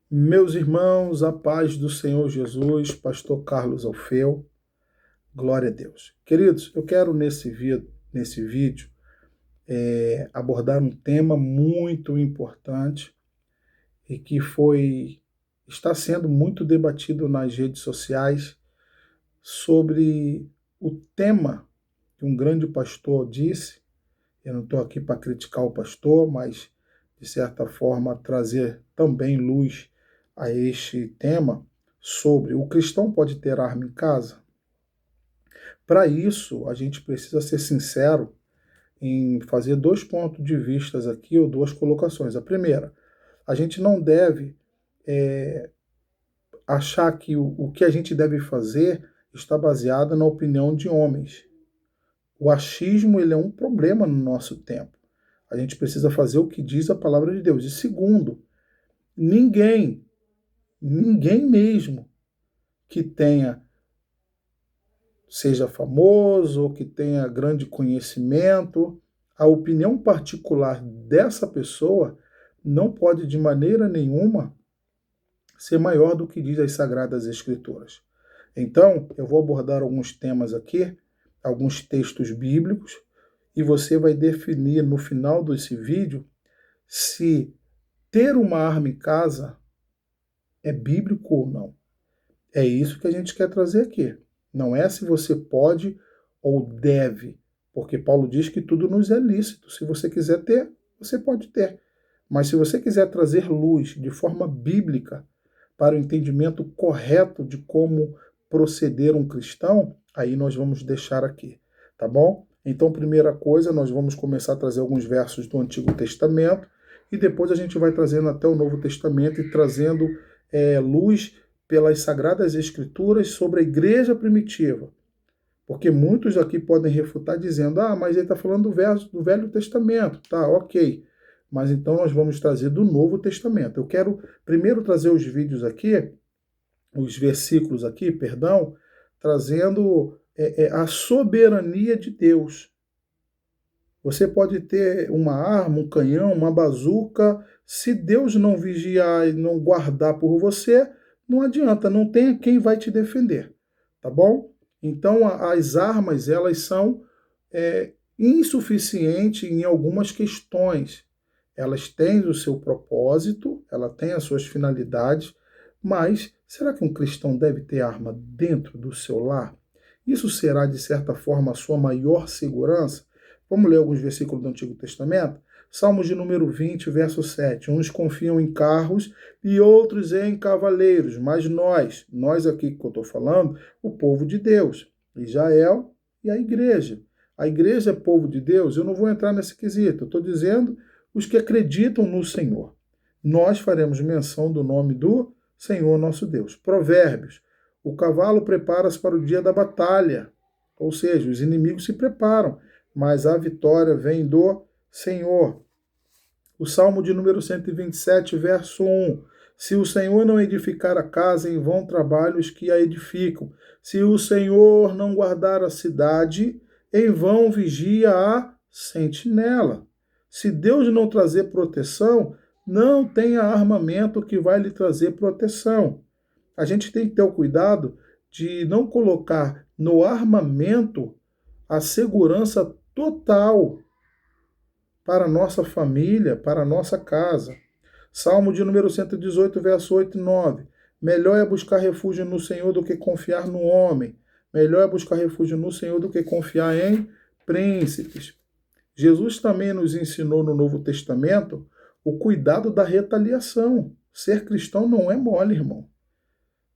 Meus irmãos, a paz do Senhor Jesus, Pastor Carlos Alfeu, glória a Deus. Queridos, eu quero nesse vídeo abordar um tema muito importante e que está sendo muito debatido nas redes sociais sobre o tema que um grande pastor disse. Eu não estou aqui para criticar o pastor, mas de certa forma trazer também luz a este tema sobre o cristão pode ter arma em casa. Para isso, a gente precisa ser sincero em fazer dois pontos de vista aqui, ou duas colocações. A primeira, a gente não deve achar que o que a gente deve fazer está baseado na opinião de homens. O achismo ele é um problema no nosso tempo. A gente precisa fazer o que diz a palavra de Deus. E segundo, ninguém mesmo que seja famoso ou que tenha grande conhecimento, a opinião particular dessa pessoa não pode de maneira nenhuma ser maior do que diz as Sagradas Escrituras. Então, eu vou abordar alguns temas aqui, alguns textos bíblicos, e você vai definir no final desse vídeo se ter uma arma em casa é bíblico ou não. É isso que a gente quer trazer aqui. Não é se você pode ou deve, porque Paulo diz que tudo nos é lícito. Se você quiser ter, você pode ter. Mas se você quiser trazer luz de forma bíblica para o entendimento correto de como proceder um cristão, aí nós vamos deixar aqui, tá bom? Então, primeira coisa, nós vamos começar a trazer alguns versos do Antigo Testamento e depois a gente vai trazendo até o Novo Testamento e trazendo luz pelas Sagradas Escrituras sobre a igreja primitiva. Porque muitos aqui podem refutar dizendo, mas ele está falando do Velho Testamento. Tá, ok. Mas então nós vamos trazer do Novo Testamento. Eu quero primeiro trazer os vídeos aqui, os versículos aqui, perdão, trazendo a soberania de Deus. Você pode ter uma arma, um canhão, uma bazuca. Se Deus não vigiar e não guardar por você, não adianta, não tem quem vai te defender, tá bom? Então, as armas, elas são insuficientes em algumas questões. Elas têm o seu propósito, ela tem as suas finalidades, mas será que um cristão deve ter arma dentro do seu lar? Isso será, de certa forma, a sua maior segurança? Vamos ler alguns versículos do Antigo Testamento? Salmos de número 20, verso 7. Uns confiam em carros e outros em cavaleiros, mas nós aqui que eu estou falando, o povo de Deus, Israel e a igreja. A igreja é povo de Deus? Eu não vou entrar nesse quesito, eu estou dizendo os que acreditam no Senhor. Nós faremos menção do nome do Senhor nosso Deus. Provérbios. O cavalo prepara-se para o dia da batalha, ou seja, os inimigos se preparam, mas a vitória vem do Senhor. O Salmo de número 127, verso 1. Se o Senhor não edificar a casa, em vão trabalham os que a edificam. Se o Senhor não guardar a cidade, em vão vigia a sentinela. Se Deus não trazer proteção, não tenha armamento que vai lhe trazer proteção. A gente tem que ter o cuidado de não colocar no armamento a segurança total para a nossa família, para a nossa casa. Salmo de número 118, verso 8 e 9. Melhor é buscar refúgio no Senhor do que confiar no homem. Melhor é buscar refúgio no Senhor do que confiar em príncipes. Jesus também nos ensinou no Novo Testamento o cuidado da retaliação. Ser cristão não é mole, irmão.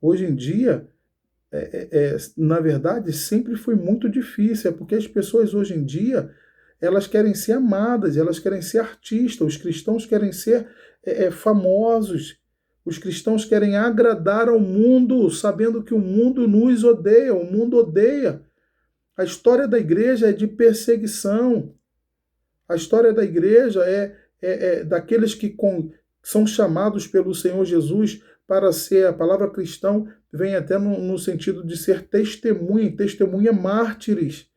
Hoje em dia, na verdade, sempre foi muito difícil. É porque as pessoas hoje em dia elas querem ser amadas, elas querem ser artistas, os cristãos querem ser famosos, os cristãos querem agradar ao mundo, sabendo que o mundo nos odeia, o mundo odeia. A história da igreja é de perseguição, a história da igreja é daqueles que são chamados pelo Senhor Jesus para ser, a palavra cristão vem até no sentido de ser testemunha mártires,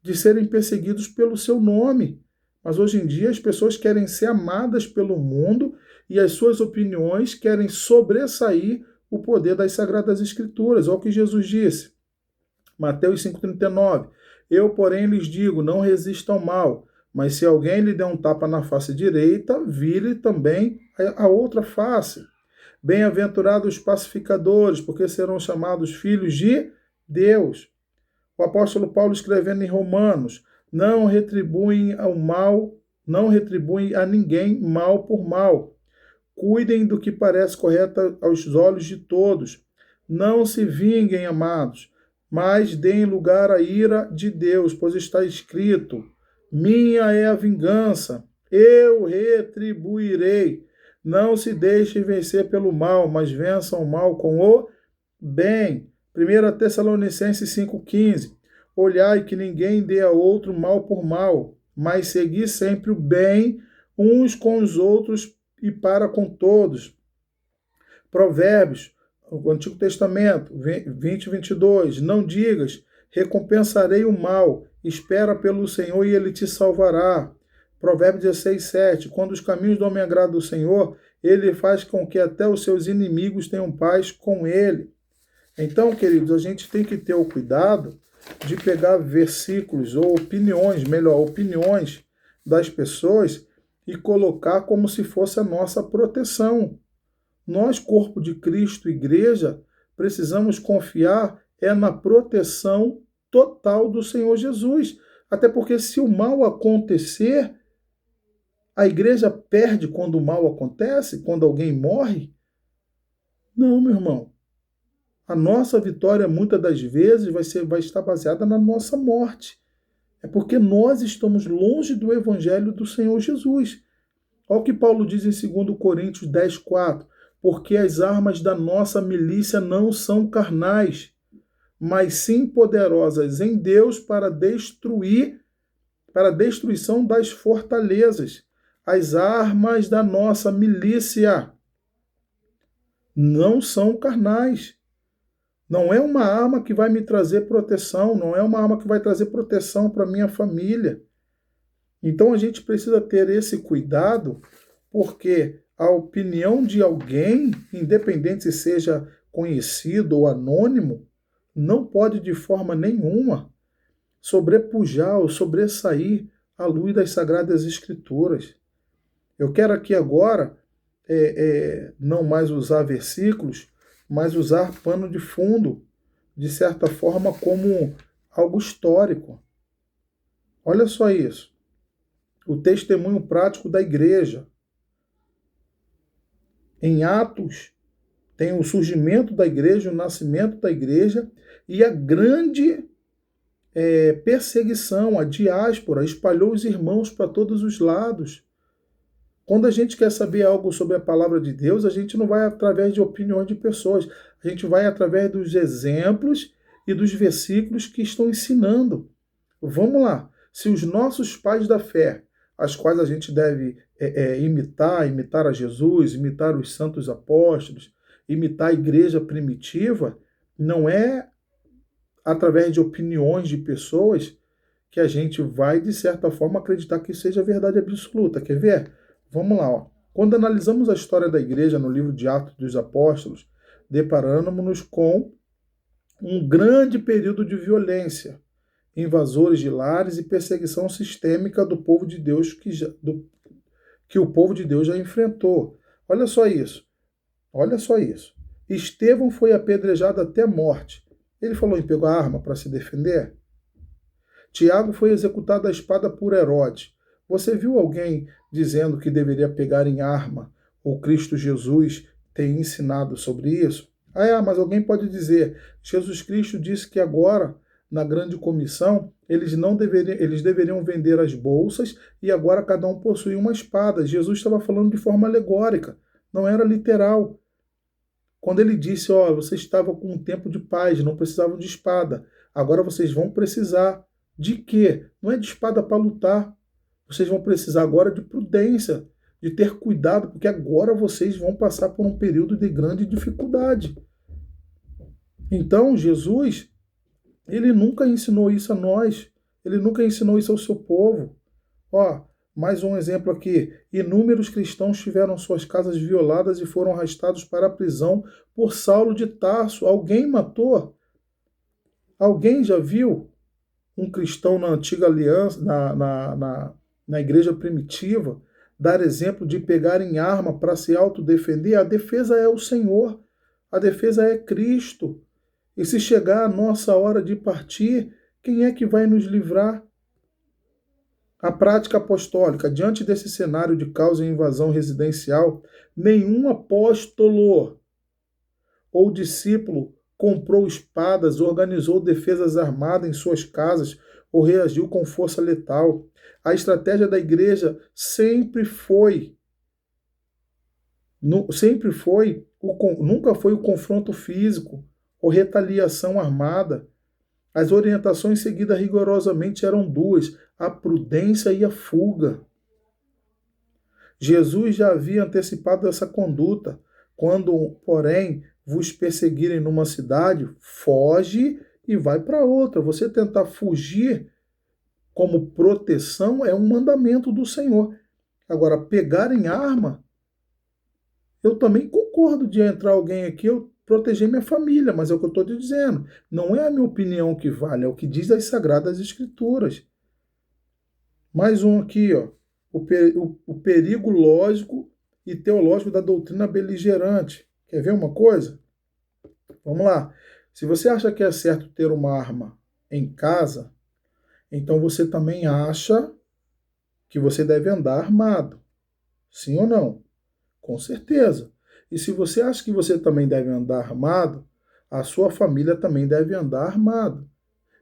de serem perseguidos pelo seu nome. Mas hoje em dia as pessoas querem ser amadas pelo mundo e as suas opiniões querem sobressair o poder das Sagradas Escrituras. Olha o que Jesus disse. Mateus 5,39. Eu, porém, lhes digo, não resistam ao mal, mas se alguém lhe der um tapa na face direita, vire também a outra face. Bem-aventurados os pacificadores, porque serão chamados filhos de Deus. O apóstolo Paulo escrevendo em Romanos, não retribuem a ninguém mal por mal. Cuidem do que parece correto aos olhos de todos. Não se vinguem, amados, mas deem lugar à ira de Deus, pois está escrito, minha é a vingança, eu retribuirei. Não se deixem vencer pelo mal, mas vençam o mal com o bem. 1 Tessalonicenses 5,15. Olhai que ninguém dê a outro mal por mal, mas segui sempre o bem uns com os outros e para com todos. Provérbios, o Antigo Testamento, 20:22. Não digas, recompensarei o mal, espera pelo Senhor e ele te salvará. Provérbios 16:7. Quando os caminhos do homem agradam o Senhor, ele faz com que até os seus inimigos tenham paz com ele. Então, queridos, a gente tem que ter o cuidado de pegar versículos ou opiniões das pessoas e colocar como se fosse a nossa proteção. Nós, corpo de Cristo, igreja, precisamos confiar na proteção total do Senhor Jesus. Até porque se o mal acontecer, a igreja perde quando o mal acontece, quando alguém morre? Não, meu irmão. A nossa vitória, muitas das vezes, vai estar baseada na nossa morte. É porque nós estamos longe do evangelho do Senhor Jesus. Olha o que Paulo diz em 2 Coríntios 10:4. Porque as armas da nossa milícia não são carnais, mas sim poderosas em Deus para a destruição das fortalezas. As armas da nossa milícia não são carnais. Não é uma arma que vai me trazer proteção, não é uma arma que vai trazer proteção para minha família. Então a gente precisa ter esse cuidado, porque a opinião de alguém, independente se seja conhecido ou anônimo, não pode de forma nenhuma sobrepujar ou sobressair a luz das Sagradas Escrituras. Eu quero aqui agora não mais usar versículos, mas usar pano de fundo, de certa forma, como algo histórico. Olha só isso. O testemunho prático da igreja. Em Atos, tem o surgimento da igreja, o nascimento da igreja e a grande perseguição, a diáspora, espalhou os irmãos para todos os lados. Quando a gente quer saber algo sobre a palavra de Deus, a gente não vai através de opiniões de pessoas, a gente vai através dos exemplos e dos versículos que estão ensinando. Vamos lá, se os nossos pais da fé, as quais a gente deve imitar a Jesus, imitar os santos apóstolos, imitar a igreja primitiva, não é através de opiniões de pessoas que a gente vai, de certa forma, acreditar que seja verdade absoluta. Quer ver? Vamos lá. Ó. Quando analisamos a história da igreja no livro de Atos dos Apóstolos, deparamos-nos com um grande período de violência, invasores de lares e perseguição sistêmica do povo de Deus que o povo de Deus já enfrentou. Olha só isso. Olha só isso. Estevão foi apedrejado até a morte. Ele falou em pegar a arma para se defender? Tiago foi executado à espada por Herodes. Você viu alguém dizendo que deveria pegar em arma, ou Cristo Jesus tem ensinado sobre isso? Mas alguém pode dizer, Jesus Cristo disse que agora, na grande comissão, eles deveriam vender as bolsas e agora cada um possui uma espada. Jesus estava falando de forma alegórica, não era literal. Quando ele disse, vocês estavam com um tempo de paz, não precisavam de espada. Agora vocês vão precisar de quê? Não é de espada para lutar. Vocês vão precisar agora de prudência, de ter cuidado, porque agora vocês vão passar por um período de grande dificuldade. Então, Jesus, ele nunca ensinou isso a nós. Ele nunca ensinou isso ao seu povo. Mais um exemplo aqui. Inúmeros cristãos tiveram suas casas violadas e foram arrastados para a prisão por Saulo de Tarso. Alguém matou? Alguém já viu um cristão na antiga aliança, na igreja primitiva, dar exemplo de pegar em arma para se autodefender? A defesa é o Senhor, a defesa é Cristo. E se chegar a nossa hora de partir, quem é que vai nos livrar? A prática apostólica, diante desse cenário de causa e invasão residencial, nenhum apóstolo ou discípulo comprou espadas, organizou defesas armadas em suas casas ou reagiu com força letal. A estratégia da igreja nunca foi o confronto físico ou retaliação armada. As orientações seguidas rigorosamente eram duas: a prudência e a fuga. Jesus já havia antecipado essa conduta. Quando, porém, vos perseguirem numa cidade, foge e vai para outra. Você tentar fugir como proteção é um mandamento do Senhor. Agora, pegar em arma, eu também concordo de entrar alguém aqui, eu proteger minha família, mas é o que eu estou te dizendo. Não é a minha opinião que vale, é o que diz as Sagradas Escrituras. Mais um aqui, ó. O perigo lógico e teológico da doutrina beligerante. Quer ver uma coisa? Vamos lá. Se você acha que é certo ter uma arma em casa, então você também acha que você deve andar armado. Sim ou não? Com certeza. E se você acha que você também deve andar armado, a sua família também deve andar armado.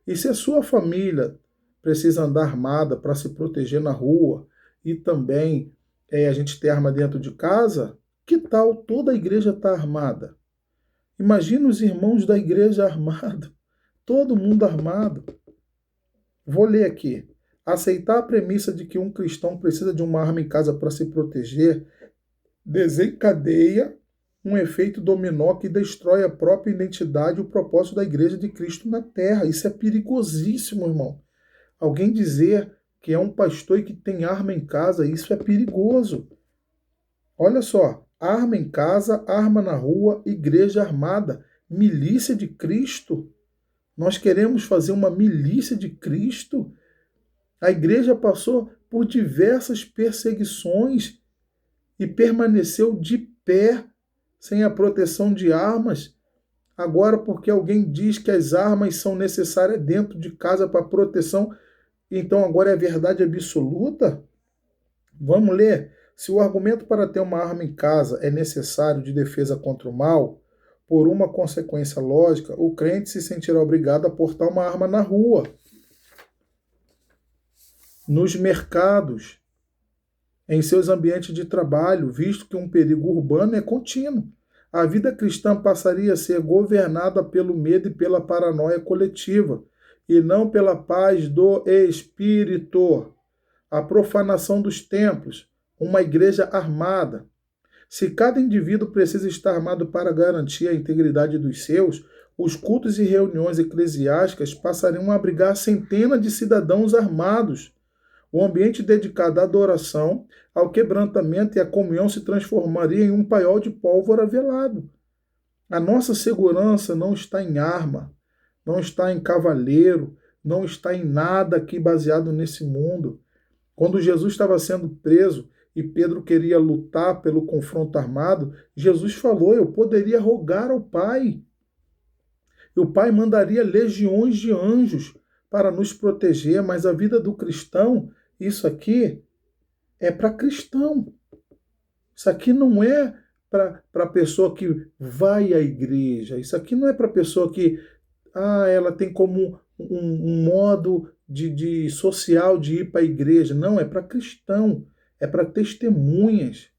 E se a sua família precisa andar armada para se proteger na rua e também a gente ter arma dentro de casa, que tal toda a igreja estar armada? Imagina os irmãos da igreja armados, todo mundo armado. Vou ler aqui. Aceitar a premissa de que um cristão precisa de uma arma em casa para se proteger desencadeia um efeito dominó que destrói a própria identidade e o propósito da igreja de Cristo na terra. Isso é perigosíssimo, irmão. Alguém dizer que é um pastor e que tem arma em casa, isso é perigoso. Olha só, arma em casa, arma na rua, igreja armada, milícia de Cristo. Nós queremos fazer uma milícia de Cristo. A igreja passou por diversas perseguições e permaneceu de pé, sem a proteção de armas. Agora, porque alguém diz que as armas são necessárias dentro de casa para proteção, então agora é verdade absoluta? Vamos ler. Se o argumento para ter uma arma em casa é necessário de defesa contra o mal, por uma consequência lógica, o crente se sentirá obrigado a portar uma arma na rua, nos mercados, em seus ambientes de trabalho, visto que um perigo urbano é contínuo. A vida cristã passaria a ser governada pelo medo e pela paranoia coletiva, e não pela paz do Espírito. A profanação dos templos, uma igreja armada. Se cada indivíduo precisa estar armado para garantir a integridade dos seus, os cultos e reuniões eclesiásticas passariam a abrigar centenas de cidadãos armados. O ambiente dedicado à adoração, ao quebrantamento e à comunhão se transformaria em um paiol de pólvora velado. A nossa segurança não está em arma, não está em cavaleiro, não está em nada aqui baseado nesse mundo. Quando Jesus estava sendo preso e Pedro queria lutar pelo confronto armado, Jesus falou: eu poderia rogar ao Pai. E o Pai mandaria legiões de anjos para nos proteger, mas a vida do cristão, isso aqui é para cristão. Isso aqui não é para a pessoa que vai à igreja. Isso aqui não é para a pessoa que ela tem como um modo de social de ir para a igreja. Não, é para cristão. É para testemunhas.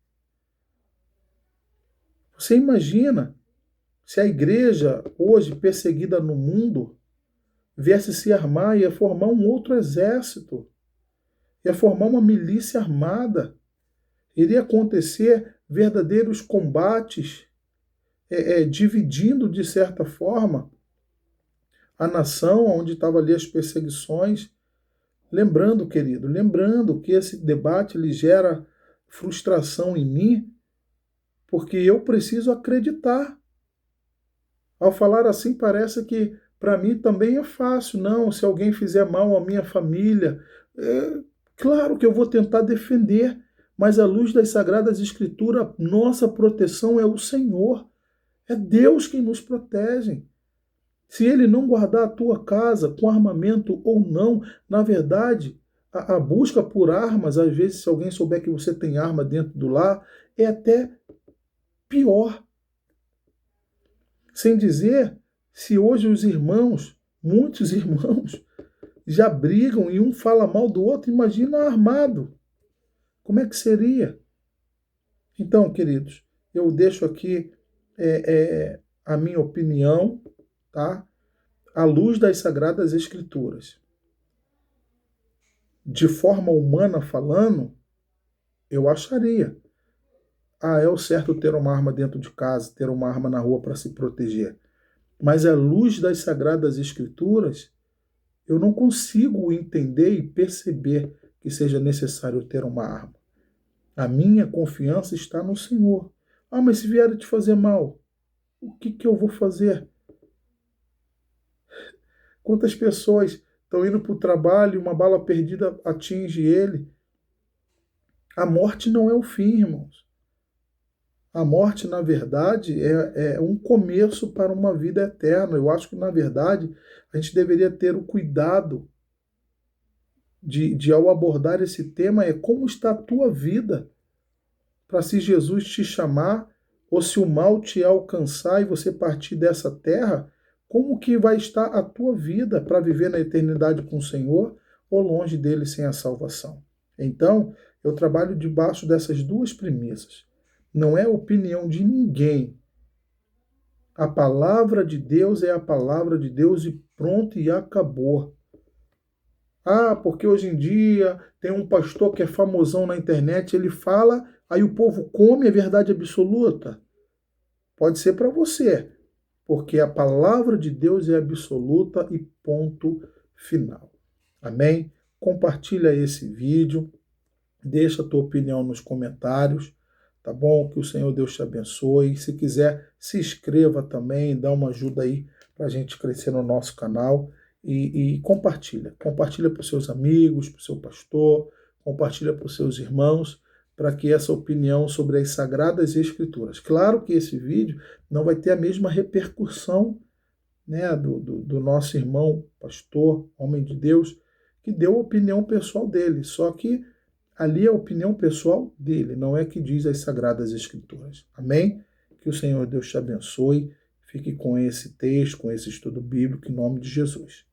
Você imagina se a igreja, hoje perseguida no mundo, viesse se armar e ia formar um outro exército, ia formar uma milícia armada, iria acontecer verdadeiros combates, dividindo, de certa forma, a nação onde estavam ali as perseguições. Lembrando, querido, lembrando que esse debate ele gera frustração em mim, porque eu preciso acreditar. Ao falar assim, parece que para mim também é fácil. Não, se alguém fizer mal à minha família, claro que eu vou tentar defender, mas à luz das Sagradas Escrituras, nossa proteção é o Senhor. É Deus quem nos protege. Se ele não guardar a tua casa com armamento ou não, na verdade, a busca por armas, às vezes, se alguém souber que você tem arma dentro do lar, é até pior. Sem dizer, se hoje os irmãos, muitos irmãos, já brigam e um fala mal do outro, imagina armado. Como é que seria? Então, queridos, eu deixo aqui a minha opinião, tá? À luz das Sagradas Escrituras. De forma humana falando, eu acharia. É o certo ter uma arma dentro de casa, ter uma arma na rua para se proteger. Mas à luz das Sagradas Escrituras, eu não consigo entender e perceber que seja necessário ter uma arma. A minha confiança está no Senhor. Mas se vier te fazer mal, o que eu vou fazer? Quantas pessoas estão indo para o trabalho e uma bala perdida atinge ele? A morte não é o fim, irmãos. A morte, na verdade, é um começo para uma vida eterna. Eu acho que, na verdade, a gente deveria ter o cuidado de ao abordar esse tema, como está a tua vida, para se Jesus te chamar, ou se o mal te alcançar e você partir dessa terra, como que vai estar a tua vida para viver na eternidade com o Senhor ou longe dele sem a salvação? Então, eu trabalho debaixo dessas duas premissas. Não é a opinião de ninguém. A palavra de Deus é a palavra de Deus e pronto, e acabou. Porque hoje em dia tem um pastor que é famosão na internet, ele fala, aí o povo come, é verdade absoluta? Pode ser para você, porque a palavra de Deus é absoluta e ponto final. Amém? Compartilha esse vídeo, deixa a tua opinião nos comentários, tá bom? Que o Senhor Deus te abençoe. Se quiser, se inscreva também, dá uma ajuda aí para a gente crescer no nosso canal e compartilha. Compartilha para os seus amigos, para o seu pastor, compartilha para os seus irmãos, para que essa opinião sobre as Sagradas Escrituras. Claro que esse vídeo não vai ter a mesma repercussão, né, do nosso irmão, pastor, homem de Deus, que deu a opinião pessoal dele, só que ali é a opinião pessoal dele, não é que diz as Sagradas Escrituras. Amém? Que o Senhor Deus te abençoe. Fique com esse texto, com esse estudo bíblico, em nome de Jesus.